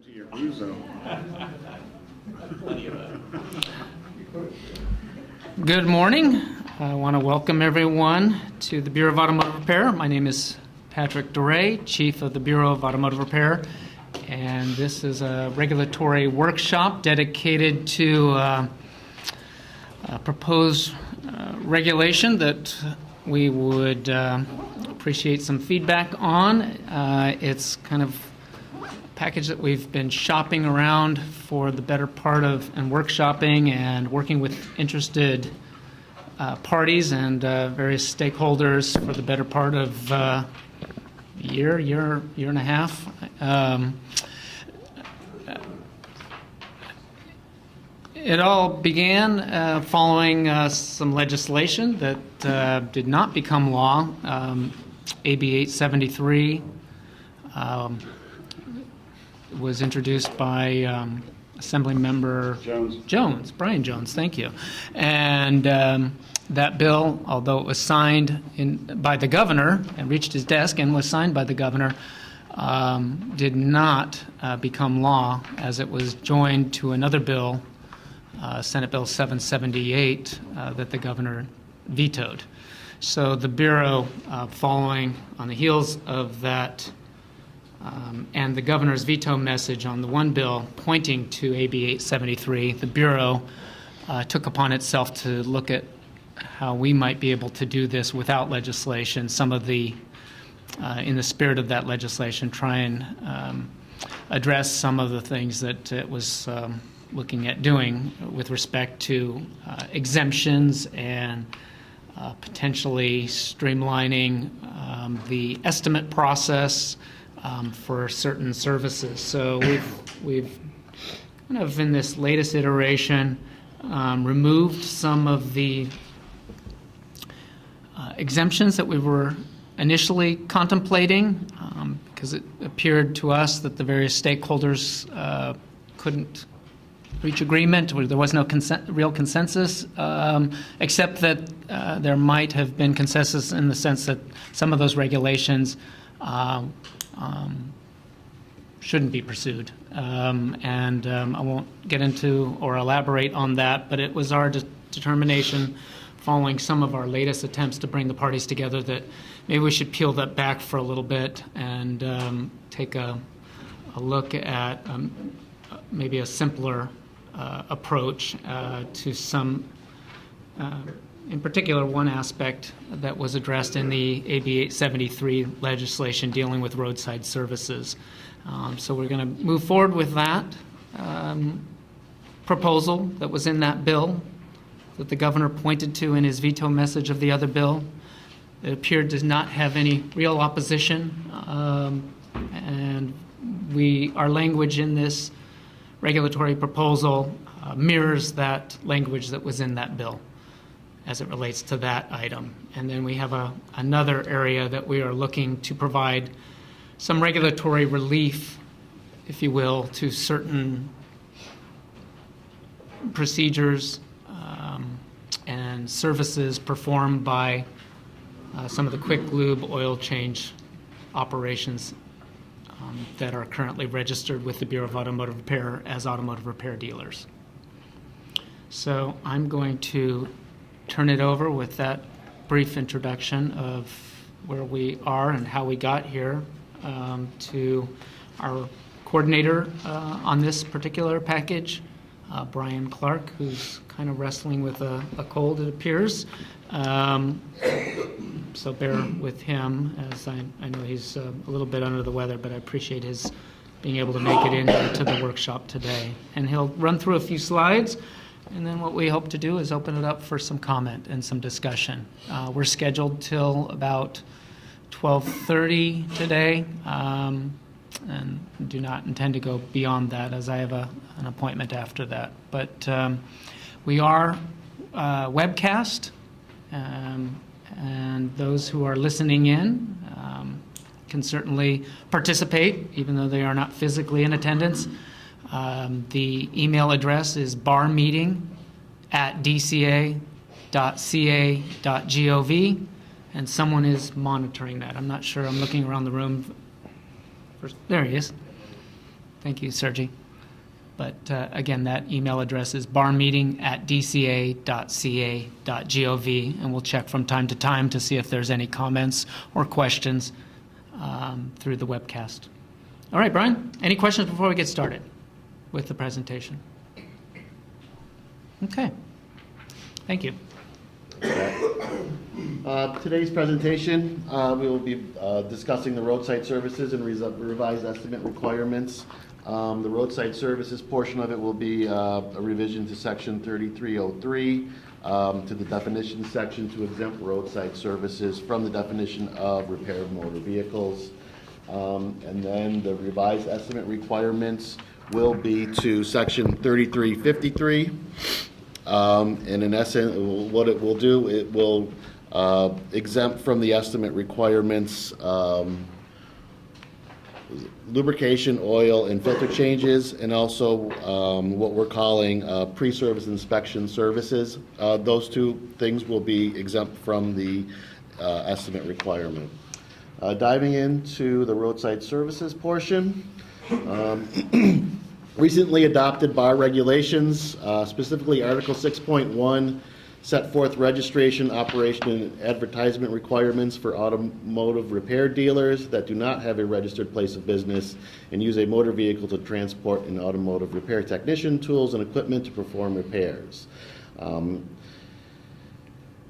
To your blue zone. Good morning. I want to welcome everyone to the Bureau of Automotive Repair. My name is Patrick Duray, Chief of the Bureau of Automotive Repair, and this is a regulatory workshop dedicated to a proposed regulation that we would appreciate some feedback on. It's kind of a package that we've been shopping around for the better part of, and workshopping and working with interested parties and various stakeholders for the better part of year and a half. It all began following some legislation that did not become law. AB 873 was introduced by Assemblymember Jones, Brian Jones, thank you. And that bill, although it was signed by the governor and reached his desk and was signed by the governor, did not become law as it was joined to another bill, Senate Bill 778, that the governor vetoed. So the Bureau, following on the heels of that and the governor's veto message on the one bill pointing to AB 873, the Bureau took upon itself to look at how we might be able to do this without legislation. Some of the, in the spirit of that legislation, try and address some of the things that it was looking at doing with respect to exemptions and potentially streamlining the estimate process for certain services. So we've kind of in this latest iteration removed some of the exemptions that we were initially contemplating because it appeared to us that the various stakeholders couldn't reach agreement, or there was no real consensus, except that there might have been consensus in the sense that some of those regulations shouldn't be pursued. And I won't get into or elaborate on that, but it was our determination following some of our latest attempts to bring the parties together that maybe we should peel that back for a little bit and take a look at maybe a simpler approach to some, in particular, one aspect that was addressed in the AB 873 legislation dealing with roadside services. So we're going to move forward with that proposal that was in that bill that the governor pointed to in his veto message of the other bill. It appeared does not have any real opposition, and our language in this regulatory proposal mirrors that language that was in that bill as it relates to that item. And then we have another area that we are looking to provide some regulatory relief, if you will, to certain procedures and services performed by some of the quick lube oil change operations that are currently registered with the Bureau of Automotive Repair as automotive repair dealers. So I'm going to turn it over with that brief introduction of where we are and how we got here to our coordinator on this particular package, Brian Clark, who's kind of wrestling with a cold, it appears. So bear with him, as I know he's a little bit under the weather, but I appreciate his being able to make it into the workshop today. And he'll run through a few slides, and then what we hope to do is open it up for some comment and some discussion. We're scheduled till about 12:30 today, and do not intend to go beyond that as I have an appointment after that. But we are webcast, and those who are listening in can certainly participate, even though they are not physically in attendance. The email address is barmeeting@dca.ca.gov, and someone is monitoring that. I'm not sure. I'm looking around the room. There he is. Thank you, Sergi. But again, that email address is barmeeting@dca.ca.gov, and we'll check from time to time to see if there's any comments or questions through the webcast. All right, Brian, any questions before we get started with the presentation? Okay. Thank you. Today's presentation, we will be discussing the roadside services and revised estimate requirements. The roadside services portion of it will be a revision to section 3303 to the definition section to exempt roadside services from the definition of repair of motor vehicles. And then the revised estimate requirements will be to section 3353. And in essence, what it will do, it will exempt from the estimate requirements lubrication, oil, and filter changes, and also what we're calling pre-service inspection services. Those two things will be exempt from the estimate requirement. Diving into the roadside services portion, recently adopted bar regulations, specifically Article 6.1, set forth registration, operation, and advertisement requirements for automotive repair dealers that do not have a registered place of business and use a motor vehicle to transport an automotive repair technician, tools, and equipment to perform repairs. In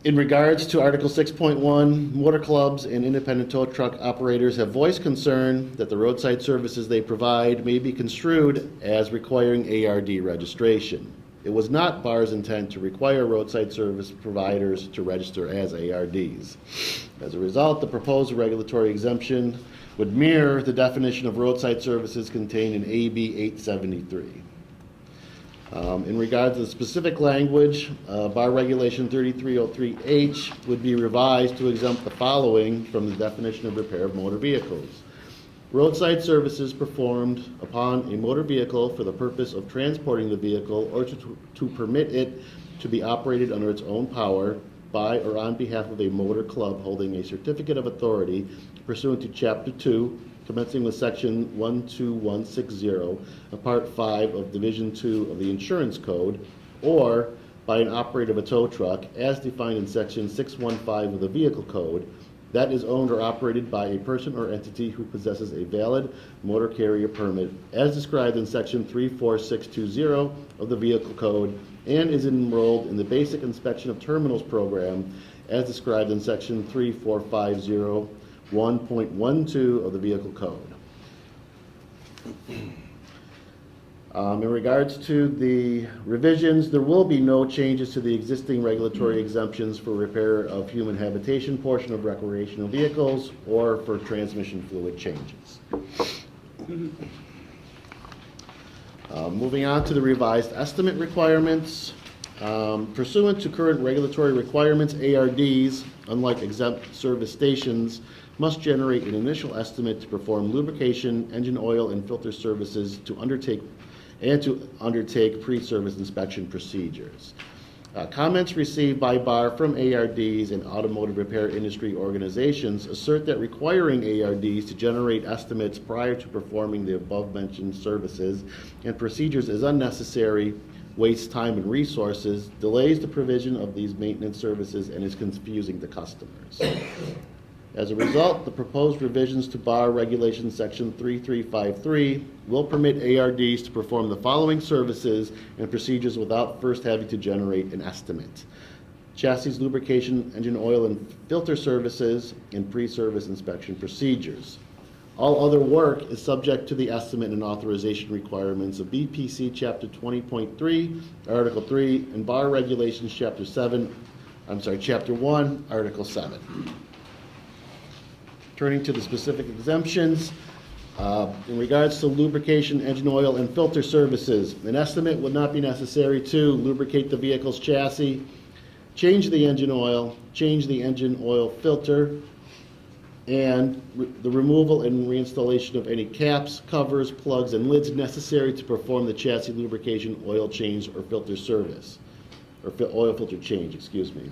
regards to Article 6.1, motor clubs and independent tow truck operators have voiced concern that the roadside services they provide may be construed as requiring ARD registration. It was not BAR's intent to require roadside service providers to register as ARDs. As a result, the proposed regulatory exemption would mirror the definition of roadside services contained in AB 873. In regard to the specific language, BAR Regulation 3303H would be revised to exempt the following from the definition of repair of motor vehicles. Roadside services performed upon a motor vehicle for the purpose of transporting the vehicle or to permit it to be operated under its own power by or on behalf of a motor club holding a certificate of authority pursuant to Chapter 2, commencing with Section 12160 of Part 5 of Division 2 of the Insurance Code, or by an operator of a tow truck as defined in Section 615 of the Vehicle Code, that is owned or operated by a person or entity who possesses a valid motor carrier permit as described in Section 34620 of the Vehicle Code and is enrolled in the Basic Inspection of Terminals program as described in Section 34501.12 of the Vehicle Code. In regards to the revisions, there will be no changes to the existing regulatory exemptions for repair of human habitation portion of recreational vehicles or for transmission fluid changes. Moving on to the revised estimate requirements. Pursuant to current regulatory requirements, ARDs, unlike exempt service stations, must generate an initial estimate to perform lubrication, engine oil, and filter services to undertake pre-service inspection procedures. Comments received by BAR from ARDs and automotive repair industry organizations assert that requiring ARDs to generate estimates prior to performing the above-mentioned services and procedures is unnecessary, wastes time and resources, delays the provision of these maintenance services, and is confusing to customers. As a result, the proposed revisions to BAR Regulation Section 3353 will permit ARDs to perform the following services and procedures without first having to generate an estimate: chassis lubrication, engine oil and filter services, and pre-service inspection procedures. All other work is subject to the estimate and authorization requirements of BPC Chapter 20.3, Article 3, and BAR Regulations Chapter 1, Article 7. Turning to the specific exemptions, in regards to lubrication, engine oil, and filter services, an estimate would not be necessary to lubricate the vehicle's chassis, change the engine oil filter, and the removal and reinstallation of any caps, covers, plugs, and lids necessary to perform the chassis lubrication, oil change, or filter service, or oil filter change, excuse me.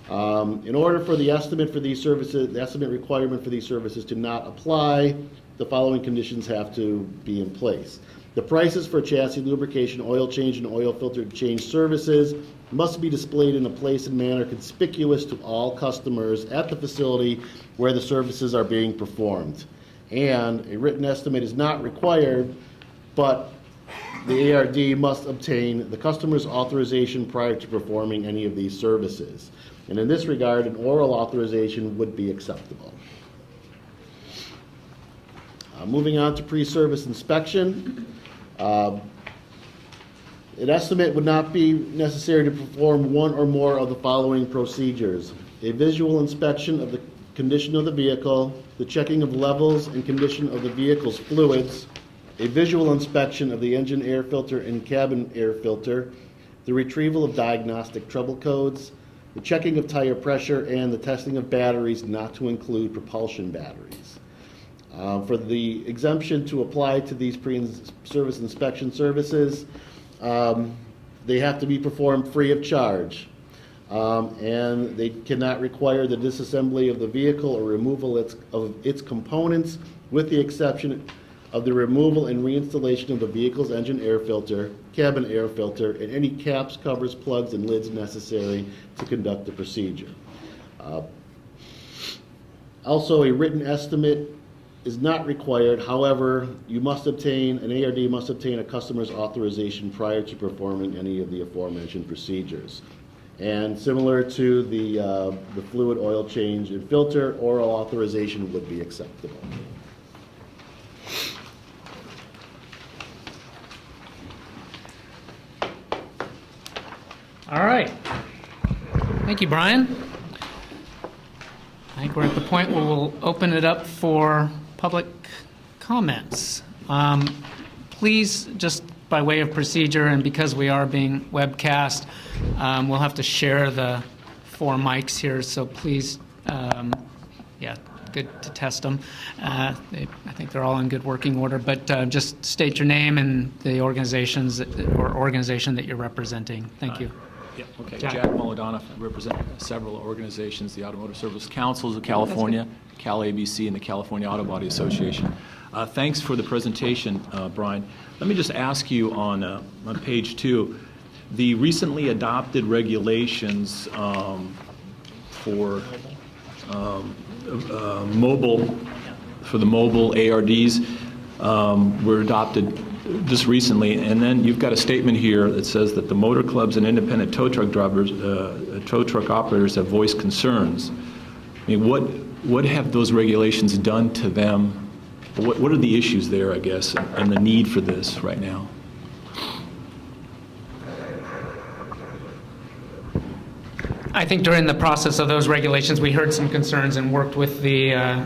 In order for the estimate for these services, the estimate requirement for these services to not apply, the following conditions have to be in place. The prices for chassis lubrication, oil change, and oil filter change services must be displayed in a place and manner conspicuous to all customers at the facility where the services are being performed. And a written estimate is not required, but the ARD must obtain the customer's authorization prior to performing any of these services. And in this regard, an oral authorization would be acceptable. Moving on to pre-service inspection. An estimate would not be necessary to perform one or more of the following procedures: a visual inspection of the condition of the vehicle, the checking of levels and condition of the vehicle's fluids, a visual inspection of the engine air filter and cabin air filter, the retrieval of diagnostic trouble codes, the checking of tire pressure, and the testing of batteries, not to include propulsion batteries. For the exemption to apply to these pre-service inspection services, they have to be performed free of charge. And they cannot require the disassembly of the vehicle or removal of its components, with the exception of the removal and reinstallation of the vehicle's engine air filter, cabin air filter, and any caps, covers, plugs, and lids necessary to conduct the procedure. Also, a written estimate is not required. However, an ARD must obtain a customer's authorization prior to performing any of the aforementioned procedures. And similar to the fluid, oil change, and filter, oral authorization would be acceptable. All right. Thank you, Brian. I think we're at the point where we'll open it up for public comments. Please, just by way of procedure, and because we are being webcast, we'll have to share the 4 mics here, so please, yeah, good to test them. I think they're all in good working order, but just state your name and the organization that you're representing. Thank you. Yeah, okay. Jack Molodanoff. I represent several organizations: the Automotive Service Councils of California, Cal ABC, and the California Auto Body Association. Thanks for the presentation, Brian. Let me just ask you on page 2, the recently adopted regulations for the mobile ARDs were adopted just recently, and then you've got a statement here that says that the motor clubs and independent tow truck drivers, tow truck operators have voiced concerns. I mean, what have those regulations done to them? What are the issues there, I guess, and the need for this right now? I think during the process of those regulations, we heard some concerns and worked with the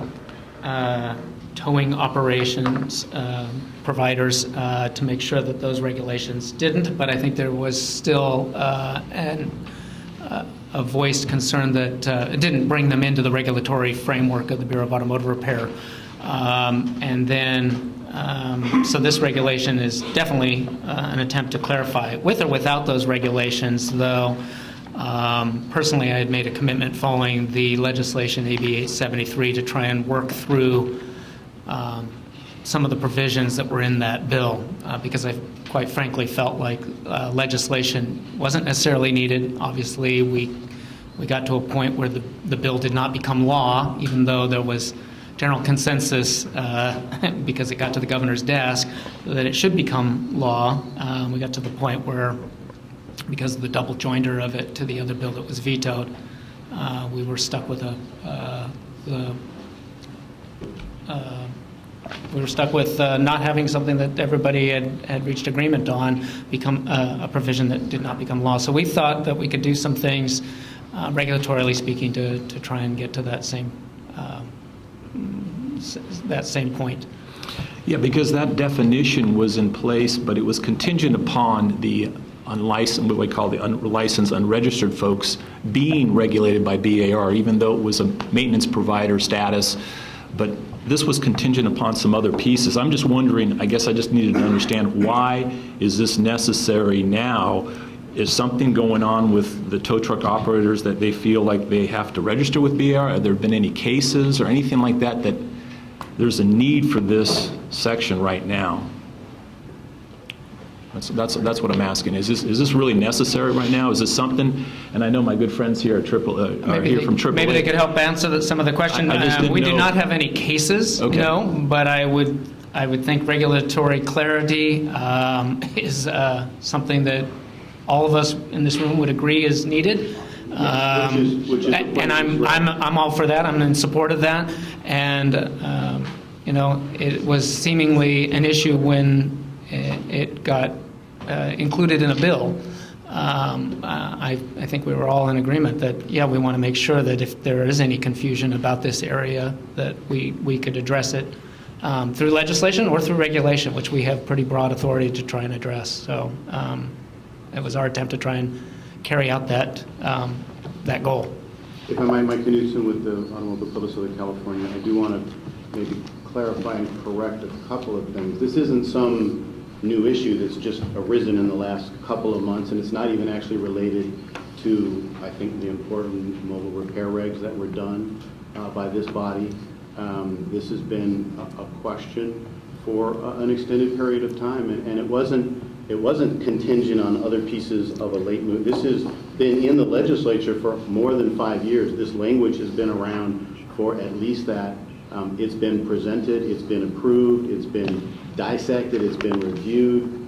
towing operations providers to make sure that those regulations didn't, but I think there was still a voiced concern that it didn't bring them into the regulatory framework of the Bureau of Automotive Repair. And then, so this regulation is definitely an attempt to clarify. With or without those regulations, though, personally, I had made a commitment following the legislation, AB 873, to try and work through some of the provisions that were in that bill, because I quite frankly felt like legislation wasn't necessarily needed. Obviously, we got to a point where the bill did not become law, even though there was general consensus, because it got to the governor's desk, that it should become law. We got to the point where, because of the double joinder of it to the other bill that was vetoed, we were stuck with not having something that everybody had reached agreement on become a provision that did not become law. So we thought that we could do some things, regulatorily speaking, to try and get to that same point. Yeah, because that definition was in place, but it was contingent upon the unlicensed, what we call the unlicensed, unregistered folks being regulated by BAR, even though it was a maintenance provider status. But this was contingent upon some other pieces. I'm just wondering, I guess I just needed to understand, why is this necessary now? Is something going on with the tow truck operators that they feel like they have to register with BAR? Have there been any cases or anything like that there's a need for this section right now. That's what I'm asking. Is this really necessary right now? Is this something? And I know my good friends here at from AAA. Maybe they could help answer some of the question. I just didn't we know. do not have any cases, Okay. no, but I would think regulatory clarity is something that all of us in this room would agree is needed. Which is the point And I'm all for that. I'm in support of that. And it was seemingly an issue when it got included in a bill. I think we were all in agreement that, yeah, we want to make sure that if there is any confusion about this area, that we could address it through legislation or through regulation, which we have pretty broad authority to try and address. So it was our attempt to try and carry out that goal. If I might, Mike Knudsen with the Automotive Club of Southern California, I do want to maybe clarify and correct a couple of things. This isn't some new issue that's just arisen in the last couple of months, and it's not even actually related to, I think, the important mobile repair regs that were done by this body. This has been a question for an extended period of time, and it wasn't contingent on other pieces of a late move. This has been in the legislature for more than 5 years. This language has been around for at least that. It's been presented, it's been approved, it's been dissected, it's been reviewed,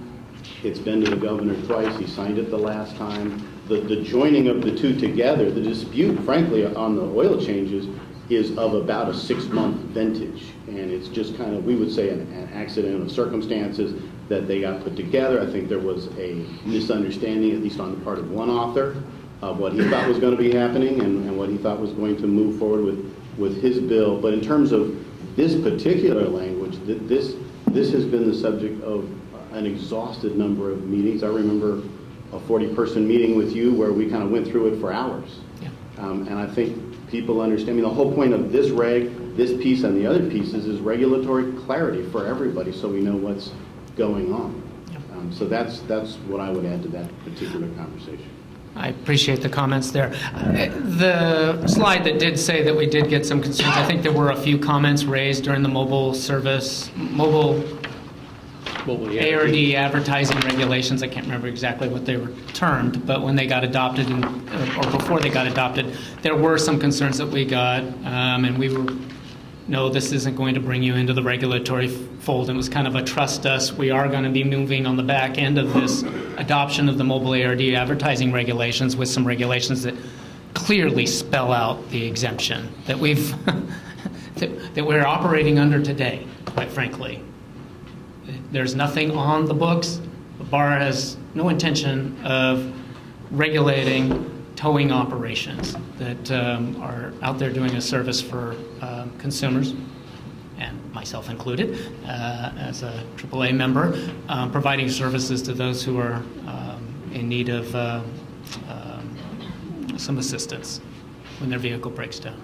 it's been to the governor twice, he signed it the last time. The joining of the two together, the dispute, frankly, on the oil changes is of about a 6-month vintage. And it's just kind of, we would say, an accident of circumstances that they got put together. I think there was a misunderstanding, at least on the part of one author, of what he thought was going to be happening and what he thought was going to move forward with his bill. But in terms of this particular language, this has been the subject of an exhausted number of meetings. I remember a 40-person meeting with you where we kind of went through it for hours. Yeah. And I think people understand. I mean, the whole point of this reg, this piece and the other pieces is regulatory clarity for everybody so we know what's going on. Yeah. So that's what I would add to that particular conversation. I appreciate the comments there. The slide that did say that we did get some concerns, I think there were a few comments raised during the mobile ARD advertising regulations. I can't remember exactly what they were termed, but when they got adopted or before they got adopted, there were some concerns that we got, and we were, no, this isn't going to bring you into the regulatory fold. It was kind of a trust us. We are going to be moving on the back end of this adoption of the mobile ARD advertising regulations with some regulations that clearly spell out the exemption that we've that we're operating under today, quite frankly. There's nothing on the books. The bar has no intention of regulating towing operations that are out there doing a service for consumers, and myself included, as a AAA member, providing services to those who are in need of some assistance when their vehicle breaks down.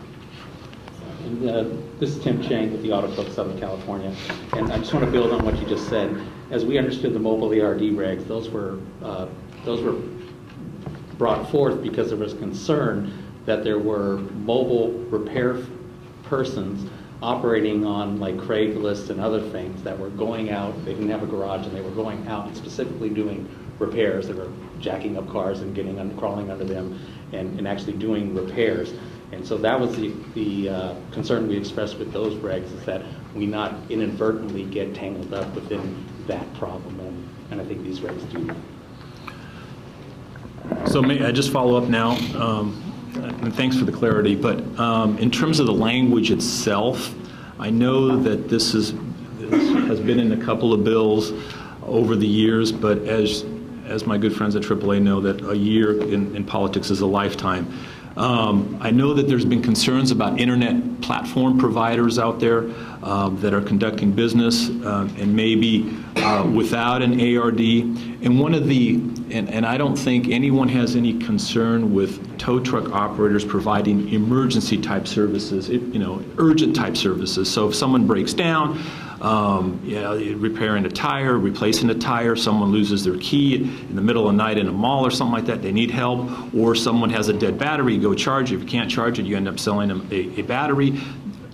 This is Tim Chang with the Auto Club of Southern California, and I just want to build on what you just said. As we understood the mobile ARD regs, those were brought forth because there was concern that there were mobile repair persons operating on like Craigslist and other things that were going out. They didn't have a garage, and they were going out and specifically doing repairs. They were jacking up cars and crawling under them and actually doing repairs. And so that was the concern we expressed with those regs, is that we not inadvertently get tangled up within that problem, and I think these regs do that. So may I just follow up now? And thanks for the clarity, but in terms of the language itself, I know that this has been in a couple of bills over the years, but as my good friends at AAA know, that a year in politics is a lifetime. I know that there's been concerns about internet platform providers out there that are conducting business and maybe without an ARD. And one of the, and I don't think anyone has any concern with tow truck operators providing emergency type services, urgent type services. So if someone breaks down, repairing a tire, replacing a tire, someone loses their key in the middle of the night in a mall or something like that, they need help, or someone has a dead battery, you go charge it. If you can't charge it, you end up selling them a battery.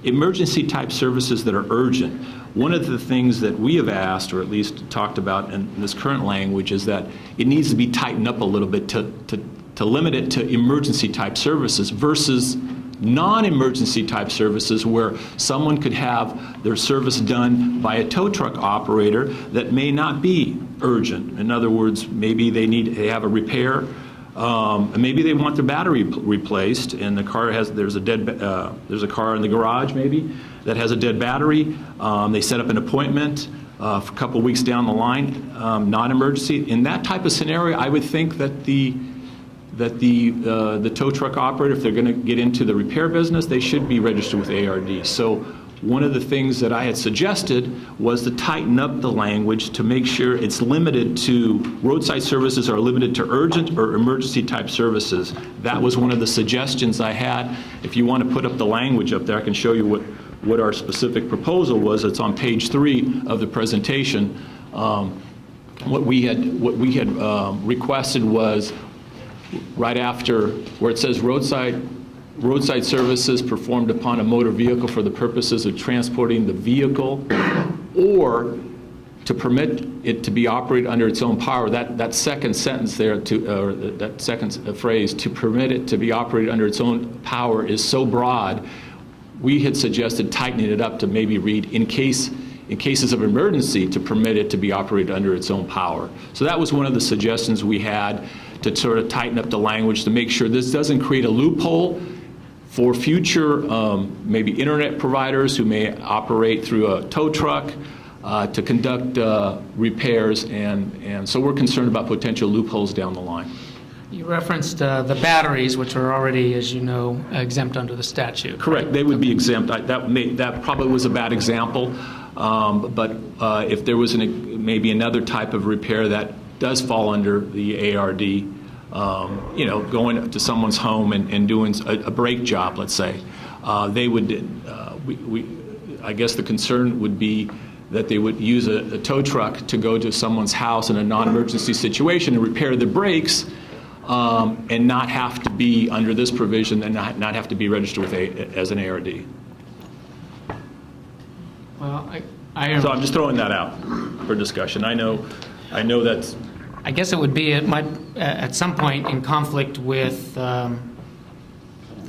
emergency type services that are urgent. One of the things that we have asked, or at least talked about in this current language, is that it needs to be tightened up a little bit to limit it to emergency type services versus non-emergency type services where someone could have their service done by a tow truck operator that may not be urgent. In other words, maybe they have a repair, and maybe they want their battery replaced, and there's a car in the garage maybe that has a dead battery. They set up an appointment for a couple of weeks down the line, non-emergency. In that type of scenario, I would think that the tow truck operator, if they're going to get into the repair business, they should be registered with ARD. So one of the things that I had suggested was to tighten up the language to make sure it's limited to, roadside services are limited to urgent or emergency type services. That was one of the suggestions I had. If you want to put up the language up there, I can show you what our specific proposal was. It's on page 3 of the presentation. What we had requested was right after where it says roadside services performed upon a motor vehicle for the purposes of transporting the vehicle or to permit it to be operated under its own power. That second sentence there, or that second phrase, to permit it to be operated under its own power, is so broad. We had suggested tightening it up to maybe read in cases of emergency to permit it to be operated under its own power. So that was one of the suggestions we had to sort of tighten up the language to make sure this doesn't create a loophole for future maybe internet providers who may operate through a tow truck to conduct repairs, and so we're concerned about potential loopholes down the line. You referenced the batteries, which are already, as you know, exempt under the statute. Correct. They would be exempt. That probably was a bad example, but if there was maybe another type of repair that does fall under the ARD, going to someone's home and doing a brake job, let's say, they would, I guess the concern would be that they would use a tow truck to go to someone's house in a non-emergency situation and repair the brakes, and not have to be under this provision and not have to be registered as an ARD. Well, So I'm just throwing that out for discussion. I know that's. I guess it would be at some point in conflict with the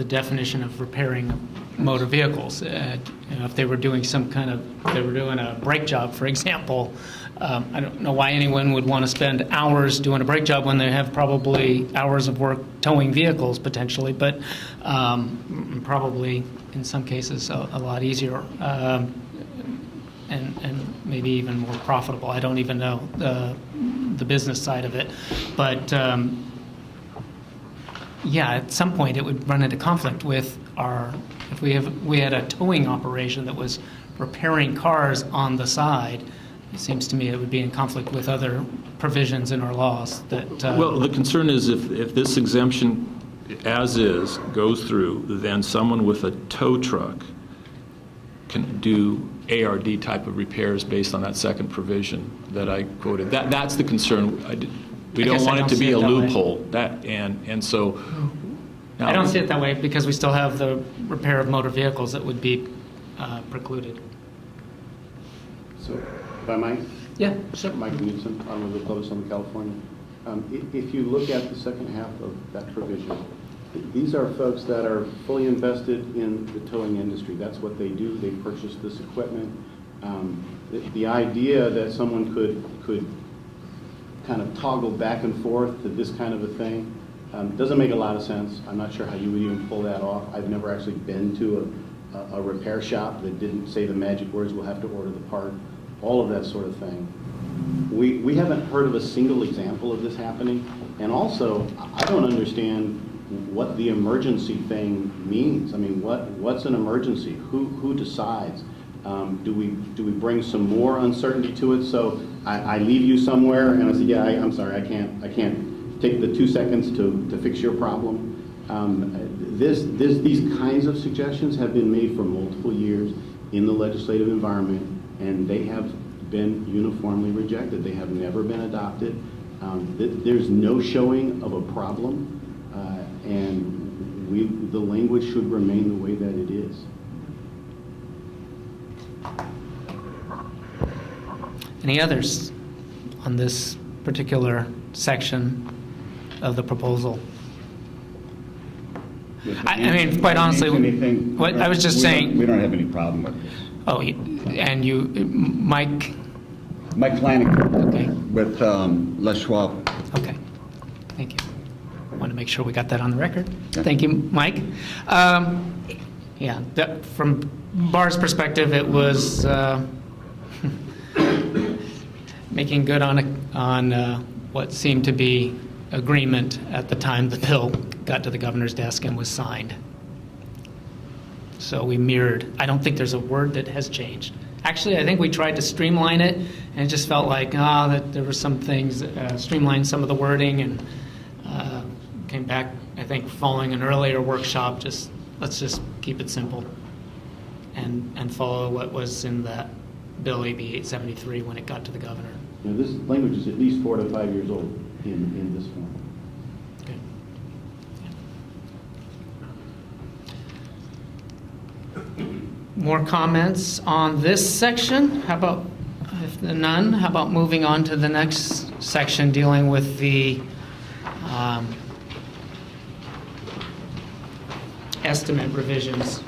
definition of repairing motor vehicles. If they were doing a brake job, for example, I don't know why anyone would want to spend hours doing a brake job when they have probably hours of work towing vehicles potentially, but probably in some cases a lot easier. And maybe even more profitable. I don't even know the business side of it. But at some point it would run into conflict with if we had a towing operation that was repairing cars on the side, it seems to me it would be in conflict with other provisions in our laws that... Well, the concern is if this exemption as is goes through, then someone with a tow truck can do ARD type of repairs based on that second provision that I quoted. That's the concern. We don't want it to be a loophole. So I don't see it that way because we still have the repair of motor vehicles that would be precluded. So, if I might? Yeah, sure. Mike Knudsen, Automotive Public Southern California. If you look at the second half of that provision, these are folks that are fully invested in the towing industry. That's what they do. They purchase this equipment. The idea that someone could kind of toggle back and forth to this kind of a thing doesn't make a lot of sense. I'm not sure how you would even pull that off. I've never actually been to a repair shop that didn't say the magic words, we'll have to order the part, all of that sort of thing. We haven't heard of a single example of this happening. And also, I don't understand what the emergency thing means. I mean, what's an emergency? Who decides? Do we bring some more uncertainty to it? So I leave you somewhere and I say, yeah, I'm sorry, I can't take the 2 seconds to fix your problem. These kinds of suggestions have been made for multiple years in the legislative environment, and they have been uniformly rejected. They have never been adopted. There's no showing of a problem. And the language should remain the way that it is. Any others on this particular section of the proposal? I mean, quite honestly, Anything- what I was just saying. We don't have any problem with this. Oh, and you, Mike. Mike Flanagan Okay. with Les Schwab. Okay, thank you. Want to make sure we got that on the record. Yeah. Thank you, Mike. Yeah, from Bar's perspective, it was making good on what seemed to be agreement at the time the bill got to the governor's desk and was signed. So we mirrored. I don't think there's a word that has changed. Actually, I think we tried to streamline it, and it just felt like, that there were some things, streamline some of the wording, and came back, I think, following an earlier workshop, let's just keep it simple and follow what was in that Bill AB 873 when it got to the governor. You know, this language is at least 4 to 5 years old in this form. Okay. More comments on this section? How about, if none, how about moving on to the next section dealing with the estimate revisions?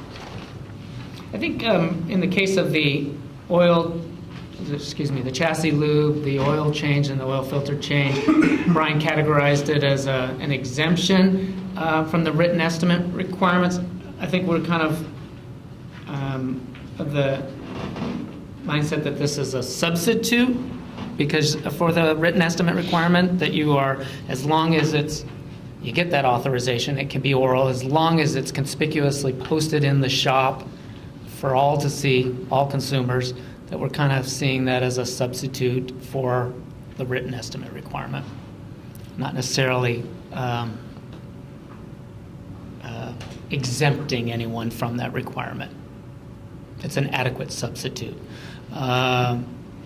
I think in the case of the the chassis lube, the oil change, and the oil filter change, Brian categorized it as an exemption from the written estimate requirements. I think we're kind of the mindset that this is a substitute, because for the written estimate requirement that you are, as long as you get that authorization, it can be oral, as long as it's conspicuously posted in the shop for all to see, all consumers, that we're kind of seeing that as a substitute for the written estimate requirement. Not necessarily exempting anyone from that requirement. It's an adequate substitute.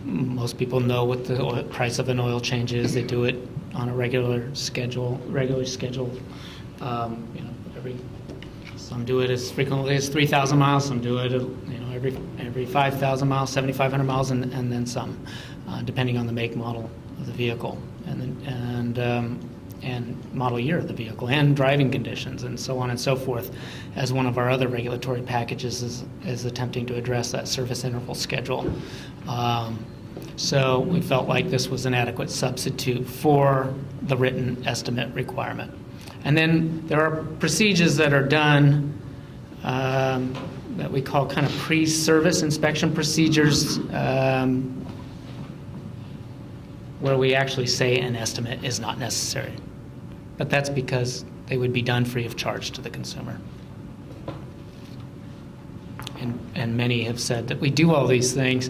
Most people know what the price of an oil change is. They do it on a regularly scheduled. Some do it as frequently as 3,000 miles. Some do it, every 5,000 miles, 7,500 miles, and then some, depending on the make, model of the vehicle, and model year of the vehicle, and driving conditions, and so on and so forth. As one of our other regulatory packages is attempting to address that service interval schedule. So we felt like this was an adequate substitute for the written estimate requirement. And then there are procedures that are done that we call kind of pre-service inspection procedures, where we actually say an estimate is not necessary. But that's because they would be done free of charge to the consumer. And many have said that we do all these things.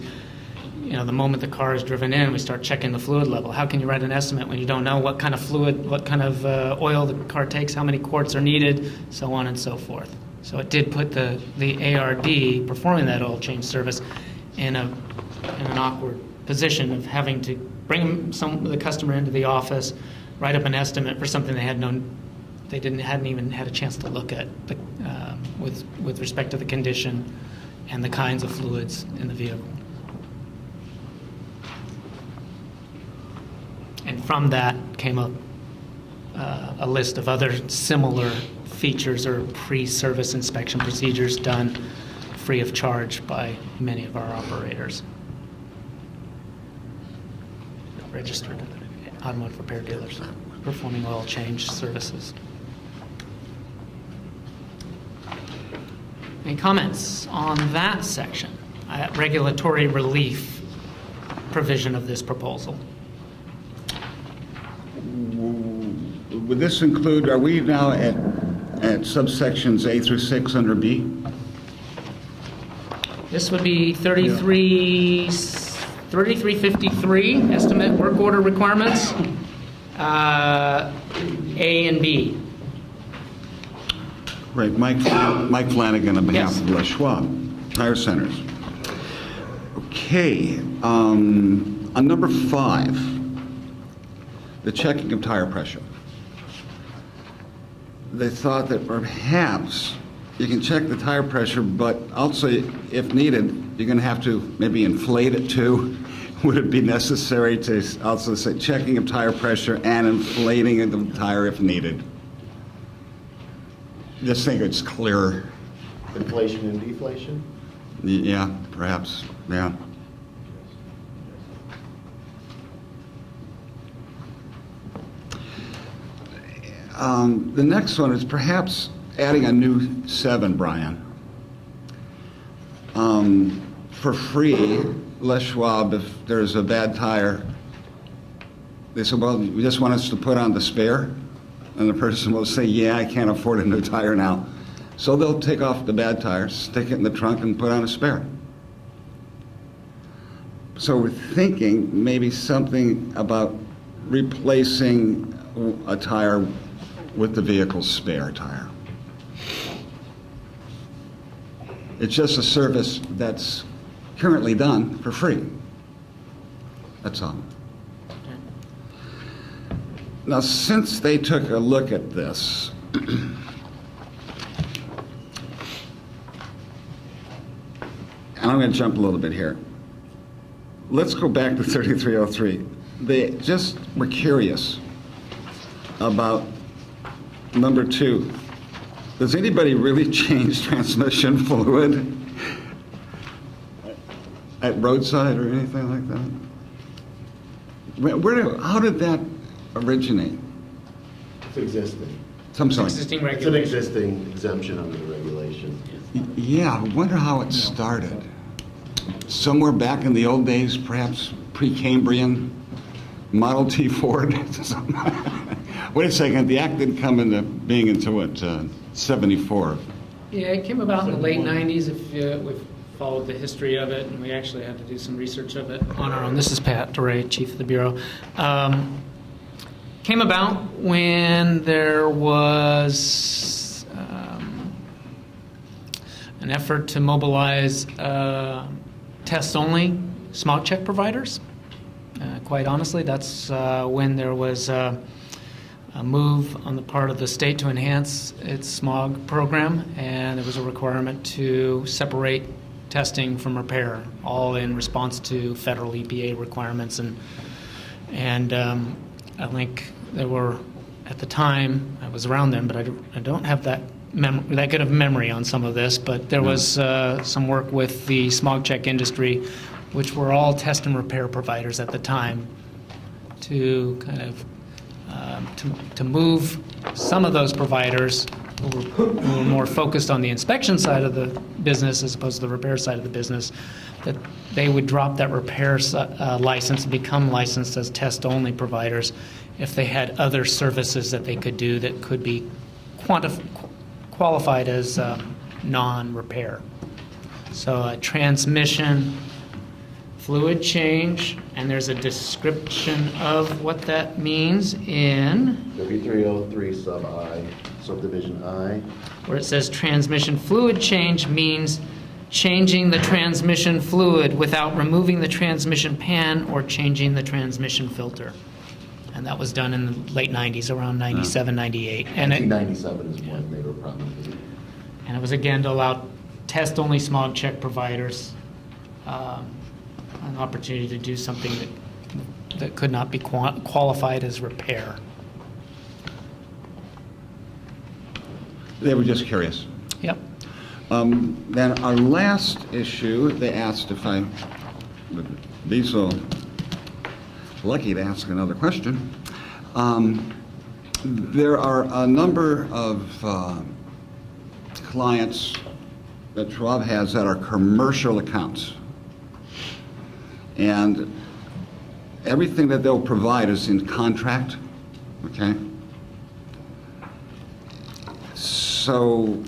The moment the car is driven in, we start checking the fluid level. How can you write an estimate when you don't know what kind of fluid, what kind of oil the car takes, how many quarts are needed, so on and so forth. So it did put the ARD performing that oil change service in an awkward position of having to bring the customer into the office, write up an estimate for something they hadn't even had a chance to look at with respect to the condition and the kinds of fluids in the vehicle. And from that came a list of other similar features or pre-service inspection procedures done free of charge by many of our operators. Registered automotive repair dealers performing oil change services. Any comments on that section? Regulatory relief provision of this proposal. Would this include, are we now at subsections A through 6 under B? This would be 3353, estimate work order requirements, A and B. Right, Mike Flanagan on behalf of Les Schwab, Tire Centers. Okay, on number 5, the checking of tire pressure. They thought that perhaps you can check the tire pressure, but also, if needed, you're going to have to maybe inflate it too. Would it be necessary to also say checking of tire pressure and inflating of the tire if needed? Just think it's clearer. Inflation and deflation? Yeah, perhaps, yeah. The next one is perhaps adding a new 7, Brian. For free, Les Schwab, if there's a bad tire, they say, well, you just want us to put on the spare? And the person will say, yeah, I can't afford a new tire now. So they'll take off the bad tire, stick it in the trunk, and put on a spare. So we're thinking maybe something about replacing a tire with the vehicle's spare tire. It's just a service that's currently done for free. That's all. Now, since they took a look at this, and I'm going to jump a little bit here. Let's go back to 3303. They just were curious about number 2. Does anybody really change transmission fluid at roadside or anything like that? How did that originate? It's existing. I'm sorry. Existing It's an regulation. existing exemption under the regulation. Yeah, I wonder how it started. Somewhere back in the old days, perhaps pre-Cambrian, Model T Ford. Wait a second, the act didn't come into being until what, 74? Yeah, it came about in the late 90s, if we've followed the history of it, and we actually had to do some research of it on our own. This is Pat DeRay, Chief of the Bureau. Came about when there was an effort to mobilize test-only smog check providers. Quite honestly, that's when there was a move on the part of the state to enhance its smog program, and there was a requirement to separate testing from repair, all in response to federal EPA requirements. And I think there were, at the time, I was around then, but I don't have that good of memory on some of this, but there was some work with the smog check industry, which were all test and repair providers at the time, to kind of to move some of those providers who were more focused on the inspection side of the business as opposed to the repair side of the business, that they would drop that repair license and become licensed as test-only providers if they had other services that they could do that could be qualified as non-repair. So a transmission fluid change, and there's a description of what that means in 3303 sub I, subdivision I. where it says transmission fluid change means changing the transmission fluid without removing the transmission pan or changing the transmission filter. And that was done in the late 90s, around 97, 98. And 1997 is when they were promulgated. it was again to allow test-only smog check providers an opportunity to do something that could not be qualified as repair. They were just curious. Yep. Then our last issue, they asked if I would be so lucky to ask another question. There are a number of clients that Schwab has that are commercial accounts. And everything that they'll provide is in contract, okay? So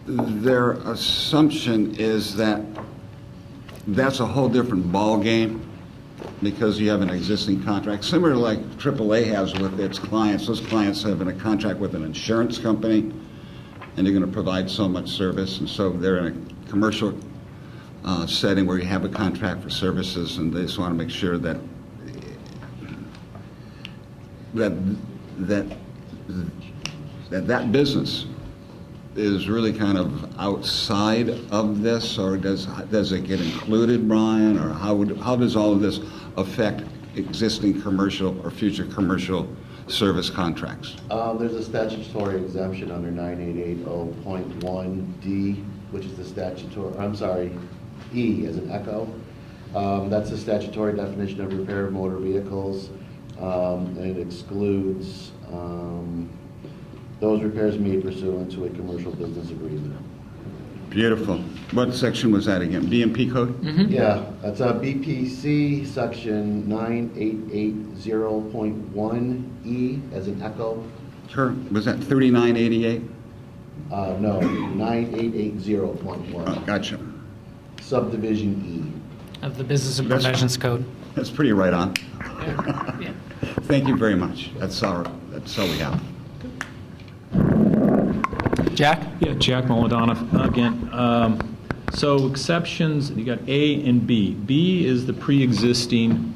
their assumption is that that's a whole different ballgame because you have an existing contract, similar to like AAA has with its clients. Those clients have a contract with an insurance company, and they're going to provide so much service, and so they're in a commercial setting where you have a contract for services, and they just want to make sure that that business is really kind of outside of this, or does it get included, Brian, or how does all of this affect existing commercial or future commercial service contracts? There's a statutory exemption under 9880.1D, which is the statutory, I'm sorry, E as in echo. That's the statutory definition of repair of motor vehicles, and it excludes those repairs made pursuant to a commercial business agreement. Beautiful. What section was that again? BMP code? Yeah, that's a BPC section 9880.1E as in echo. Sure. Was that 3988? No, 9880.1. Gotcha. Subdivision Of the Business and Professions Code. That's pretty right on. Yeah. Thank you very much. That's all we have. Jack? Yeah, Jack Moladonna again. So exceptions, you got A and B. B is the pre-existing,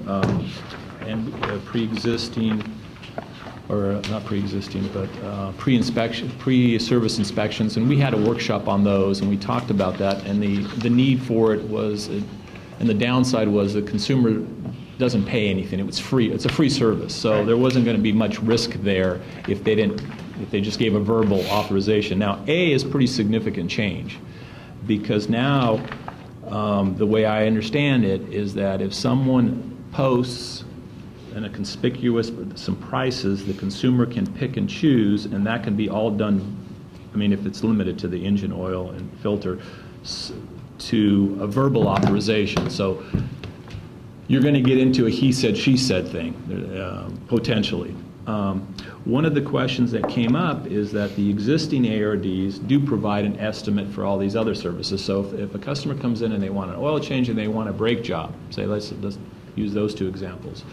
pre-inspection, pre-service inspections, and we had a workshop on those, and we talked about that, and the need for it was, and the downside was the consumer doesn't pay anything. It was free. It's a free service, so there wasn't going to be much risk there if they just gave a verbal authorization. Now, A is pretty significant change, because now the way I understand it is that if someone posts in a conspicuous some prices, the consumer can pick and choose, and that can be all done, I mean, if it's limited to the engine oil and filter, to a verbal authorization. So you're going to get into a he said, she said thing, potentially. One of the questions that came up is that the existing ARDs do provide an estimate for all these other services. So if a customer comes in and they want an oil change and they want a brake job, say let's use those two examples.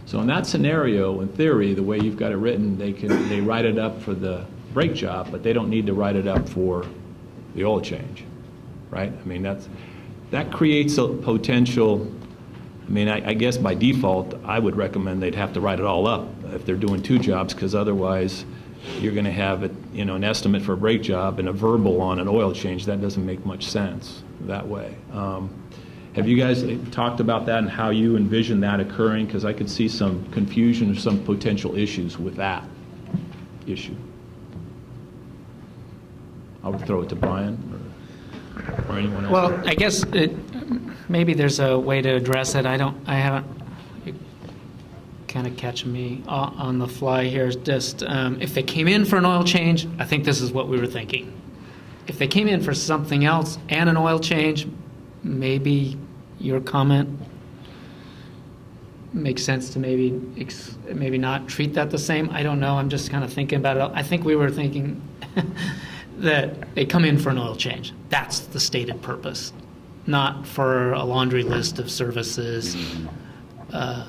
So in that scenario, in theory, the way you've got it written, they write it up for the brake job, but they don't need to write it up for the oil change, right? I mean, that creates a potential. I mean, I guess by default, I would recommend they'd have to write it all up if they're doing two jobs, because otherwise you're going to have an estimate for a brake job and a verbal on an oil change. That doesn't make much sense that way. Have you guys talked about that and how you envision that occurring? Because I could see some confusion or some potential issues with that issue. I would throw it to Brian or anyone else. Well, I guess maybe there's a way to address it. I haven't, kind of catching me on the fly here. Just if they came in for an oil change, I think this is what we were thinking. If they came in for something else and an oil change, maybe your comment makes sense to maybe not treat that the same. I don't know. I'm just kind of thinking about it. I think we were thinking that they come in for an oil change. That's the stated purpose, not for a laundry list of services that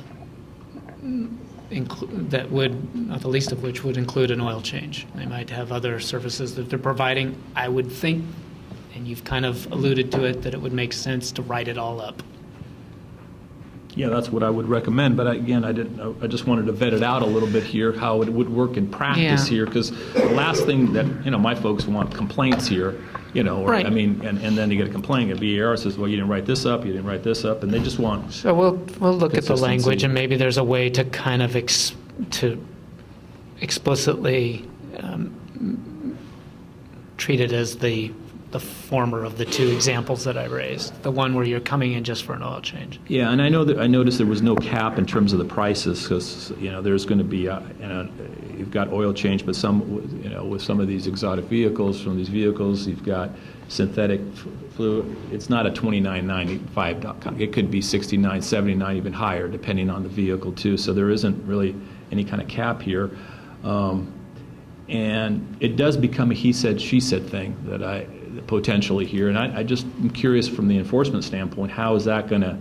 would, not the least of which would include an oil change. They might have other services that they're providing. I would think, and you've kind of alluded to it, that it would make sense to write it all up. Yeah, that's what I would recommend, but again, I just wanted to vet it out a little bit here, how it would work in practice here, because the last thing that, my folks want complaints here, Right. I mean, and then you get a complaint, and BAR says, well, you didn't write this up, and they just want. So we'll look at the Consistency. language, and maybe there's a way to kind of to explicitly treat it as the former of the two examples that I raised, the one where you're coming in just for an oil change. Yeah, and I noticed there was no cap in terms of the prices, because there's going to be you've got oil change, but with some of these exotic vehicles, you've got synthetic fluid. It's not a $29.95. It could be $69, $79, even higher, depending on the vehicle too. So there isn't really any kind of cap here, and it does become a he said, she said thing that potentially here, and I just am curious from the enforcement standpoint, how is that going to,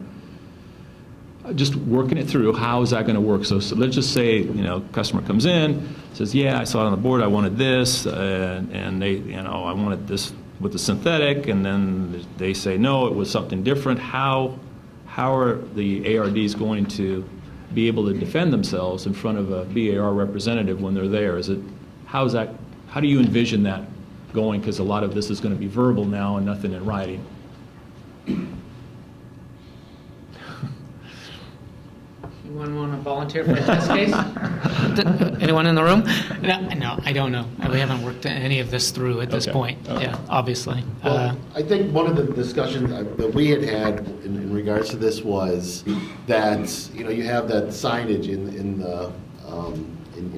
just working it through, how is that going to work? So let's just say, customer comes in, says, yeah, I saw it on the board, I wanted this, and they, I wanted this with the synthetic, and then they say, no, it was something different. How are the ARDs going to be able to defend themselves in front of a BAR representative when they're there? How do you envision that going, because a lot of this is going to be verbal now and nothing in writing. Anyone want to volunteer for a test case? Anyone in the room? No, I don't know. We haven't worked any of this through at this Okay. point. Yeah, obviously. Well, I think one of the discussions that we had in regards to this was that, you have that signage in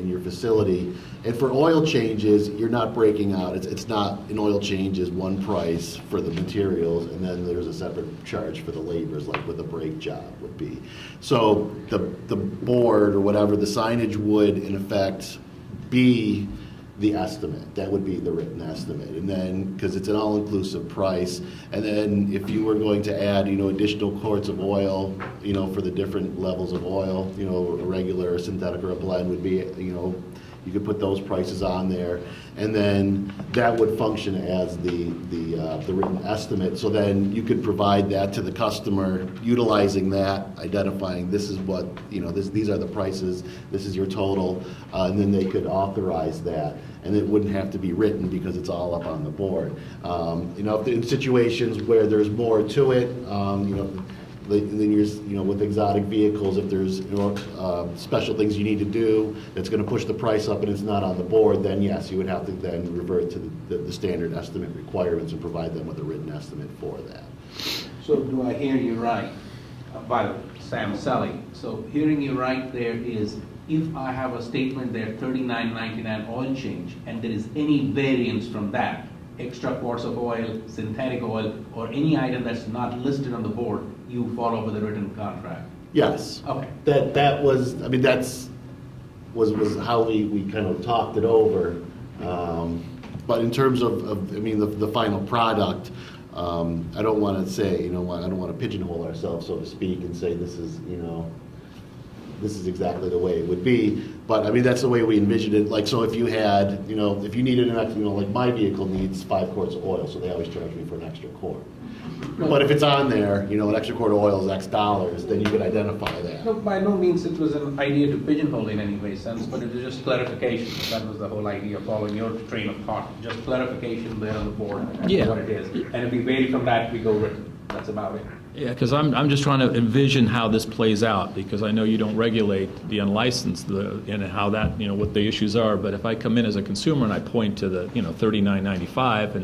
your facility, and for oil changes, you're not breaking out. It's not, an oil change is one price for the materials, and then there's a separate charge for the labors, like with a brake job would be. So the board or whatever, the signage would in effect be the estimate. That would be the written estimate. And then, because it's an all-inclusive price, and then if you were going to add, additional quarts of oil, for the different levels of oil, a regular, a synthetic, or a blend would be, you could put those prices on there, and then that would function as the written estimate. So then you could provide that to the customer, utilizing that, identifying this is what, these are the prices, this is your total, and then they could authorize that. And it wouldn't have to be written because it's all up on the board. If in situations where there's more to it, then you're, with exotic vehicles, if there's special things you need to do that's going to push the price up and it's not on the board, then yes, you would have to then revert to the standard estimate requirements and provide them with a written estimate for that. So do I hear you right? By the way, Sam Sully. So hearing you right there is, if I have a statement there, $39.99 oil change, and there is any variance from that, extra quarts of oil, synthetic oil, or any item that's not listed on the board, you follow with a written contract? Yes. Okay. That was, that's was how we kind of talked it over. But in terms of the final product, I don't want to say, I don't want to pigeonhole ourselves, so to speak, and say this is, this is exactly the way it would be. But that's the way we envisioned it. Like, so if you had, if you needed an extra, like my vehicle needs 5 quarts of oil, so they always charge me for an extra quart. But if it's on there, an extra quart of oil is X dollars, then you could identify that. No, by no means it was an idea to pigeonhole in any way, sense, but it was just clarification. That was the whole idea, following your train of thought. Just clarification there on the board, Yeah. what it is. And if we vary from that, we go written. That's about it. Yeah, because I'm just trying to envision how this plays out, because I know you don't regulate the unlicensed, and how that, what the issues are. But if I come in as a consumer and I point to the, $39.95,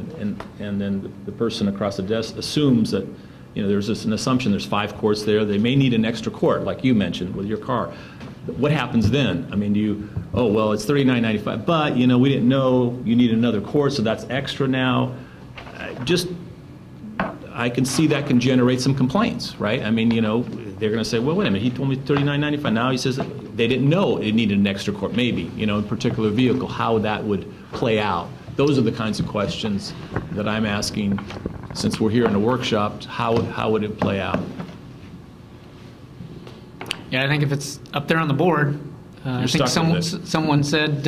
and then the person across the desk assumes that, there's just an assumption there's 5 quarts there, they may need an extra quart, like you mentioned with your car. What happens then? Do you, oh, well, it's $39.95, but, we didn't know you need another quart, so that's extra now. I can see that can generate some complaints, right? They're going to say, well, wait a minute, he told me $39.95. Now he says they didn't know it needed an extra quart, maybe, in a particular vehicle, how that would play out. Those are the kinds of questions that I'm asking, since we're here in a workshop, how would it play out? Yeah, I think if it's up there on the board, I think stuck with it. someone said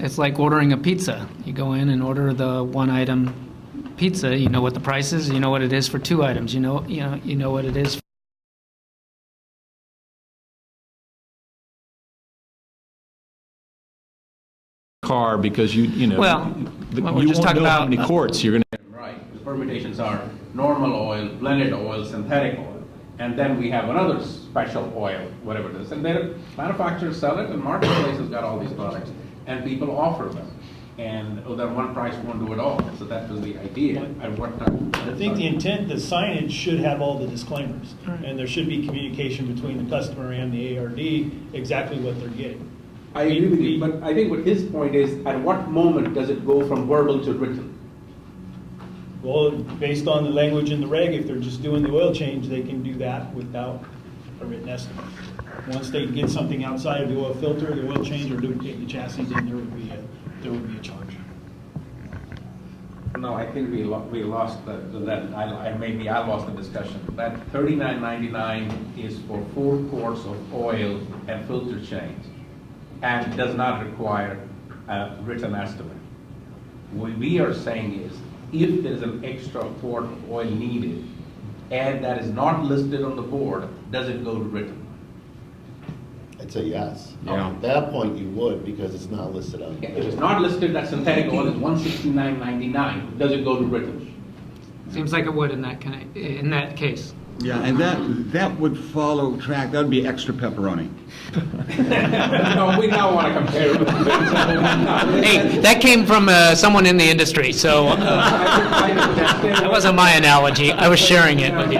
it's like ordering a pizza. You go in and order the one item pizza, you know what the price is, you know what it is for 2 items, you know what it is. Car, because Well, you we're just won't talking know how about many quarts you're going to. Right. The permutations are normal oil, blended oil, synthetic oil, and then we have another special oil, whatever it is. And then manufacturers sell it, and marketplaces got all these products, and people offer them. And then one price won't do it all. So that was the idea. At what time? I think the intent, the signage should have all the disclaimers, and there should be communication between the customer and the ARD exactly what they're getting. I agree with you, but I think what his point is, at what moment does it go from verbal to written? Well, based on the language in the reg, if they're just doing the oil change, they can do that without a written estimate. Once they get something outside of the oil filter, the oil change, or duplicate the chassis, then there would be a charge. No, I think we lost maybe I lost the discussion. That $39.99 is for 4 quarts of oil and filter change, and does not require a written estimate. What we are saying is, if there is an extra quart of oil needed, and that is not listed on the board, does it go to written? I'd say yes. Yeah. At that point, you would, because it's not listed on. If it's not listed, that synthetic oil is $169.99. Does it go to British? Seems like it would in that case. Yeah, and that would follow track, that would be extra pepperoni. No, we don't want to compare it with Hey, that came from someone in the industry, so that wasn't my analogy. I was sharing it with you.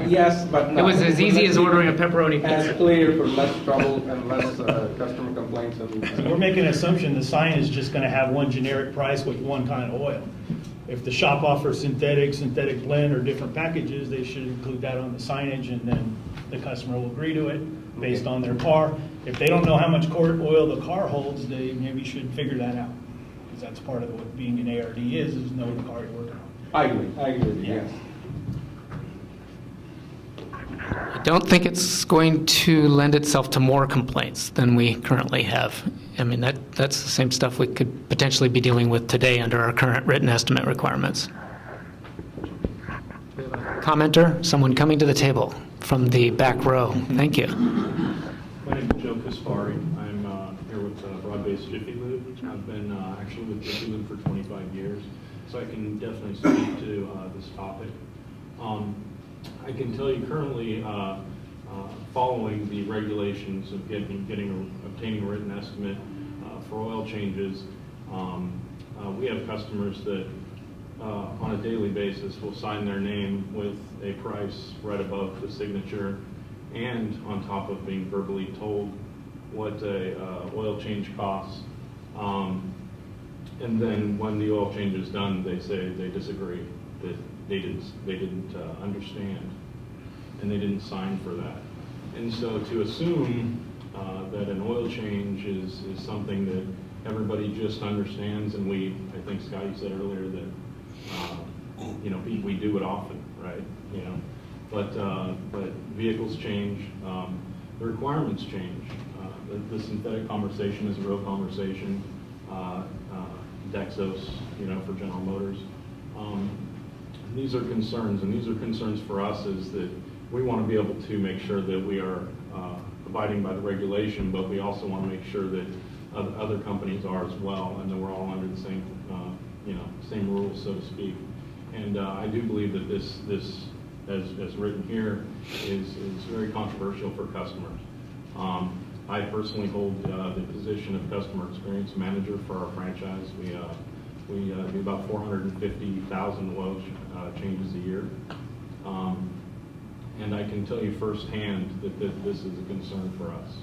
Yes, but no. It was as easy as ordering a pepperoni As pizza. clear for less trouble and less customer complaints. We're making an assumption the sign is just gonna have one generic price with one kind of oil. If the shop offers synthetic blend, or different packages, they should include that on the signage, and then the customer will agree to it based on their car. If they don't know how much oil the car holds, they maybe should figure that out. Because that's part of what being an ARD is know the car you're working on. I agree, yes. I don't think it's going to lend itself to more complaints than we currently have. I mean, that's the same stuff we could potentially be dealing with today under our current written estimate requirements. Commenter, someone coming to the table from the back row. Thank you. My name is Joe Kaspari. I'm here with Broad-Based Jiffy Lube. I've been actually with Jiffy Lube for 25 years, so I can definitely speak to this topic. I can tell you currently, following the regulations of obtaining a written estimate for oil changes, we have customers that on a daily basis will sign their name with a price right above the signature, and on top of being verbally told what a oil change costs. And then when the oil change is done, they say they disagree, that they didn't understand, and they didn't sign for that. And so to assume that an oil change is something that everybody just understands, and I think Scotty said earlier that we do it often, right? But vehicles change, the requirements change. The synthetic conversation is a real conversation. Dexos, for General Motors. These are concerns, and these are concerns for us, is that we want to be able to make sure that we are abiding by the regulation, but we also want to make sure that other companies are as well, and that we're all under the same, same rules, so to speak. And I do believe that this as written here, is very controversial for customers. I personally hold the position of customer experience manager for our franchise. We do about 450,000 oil changes a year. And I can tell you firsthand that this is a concern for us.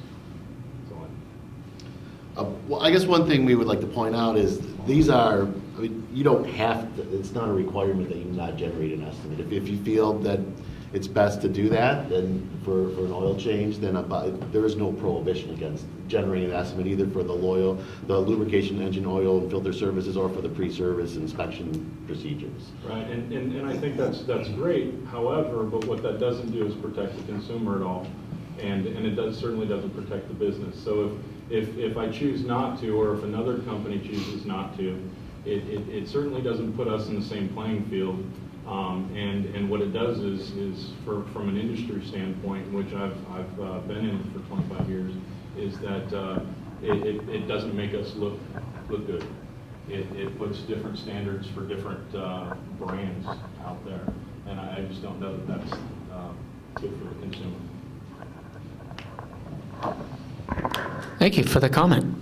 Well, I guess one thing we would like to point out is you don't have to, it's not a requirement that you not generate an estimate. If you feel that it's best to do that, then for an oil change, then there is no prohibition against generating an estimate, either for the lubrication, engine oil, and filter services, or for the pre-service inspection procedures. Right, and I think that's great. However, but what that doesn't do is protect the consumer at all, and it certainly doesn't protect the business. So if I choose not to, or if another company chooses not to, it certainly doesn't put us in the same playing field. And what it does is from an industry standpoint, which I've been in for 25 years, is that it doesn't make us look good. It puts different standards for different brands out there, and I just don't know that that's good for the consumer. Thank you for the comment.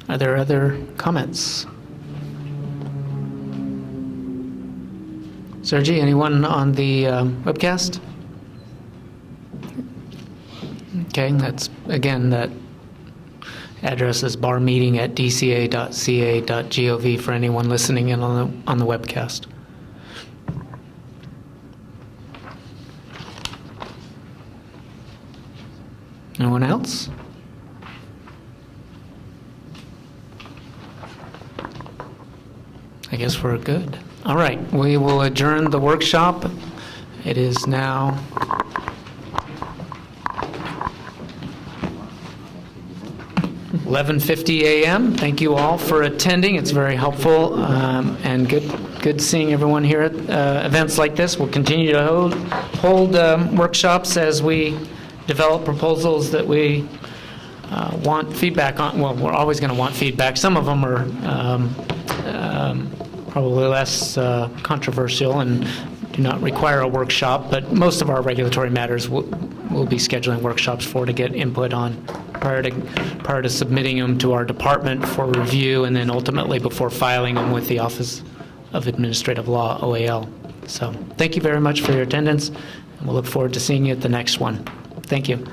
Are there other comments? Sergi, anyone on the webcast? Okay, that's, again, that address is barmeeting@dca.ca.gov for anyone listening in on the webcast. Anyone else? I guess we're good. All right, we will adjourn the workshop. It is now 11:50 a.m. Thank you all for attending. It's very helpful, and good seeing everyone here at events like this. We'll continue to hold workshops as we develop proposals that we want feedback on. Well, we're always going to want feedback. Some of them are probably less controversial and do not require a workshop, but most of our regulatory matters we'll be scheduling workshops for to get input on prior to submitting them to our department for review, and then ultimately before filing them with the Office of Administrative Law, OAL. So thank you very much for your attendance, and we'll look forward to seeing you at the next one. Thank you.